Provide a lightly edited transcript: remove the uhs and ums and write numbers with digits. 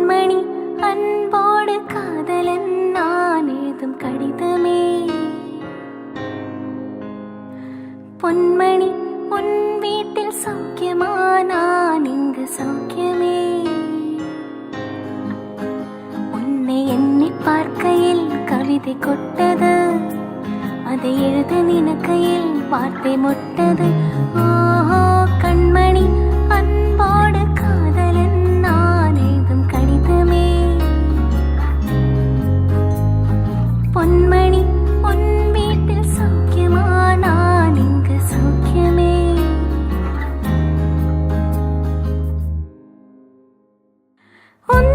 பொன்மணி அன்போடு காதலன் நான் ஏதும் கடிதமே. பொன்மணி உன் வீட்டில் சௌக்கியமா, நான் இங்கு சௌக்கியமே. உன்னை எண்ணி பார்க்கையில் கவிதை கொட்டது, அதை எழுத நினைக்கையில் வார்த்தை முட்டது. ஓஹோ கண்மணி அன்போடு காதலன் நான் ஏதும் கடிதமே. பொன்மணி உன் வீட்டில் சௌக்கியமா, நான் இங்கு சௌக்கியமே. உன்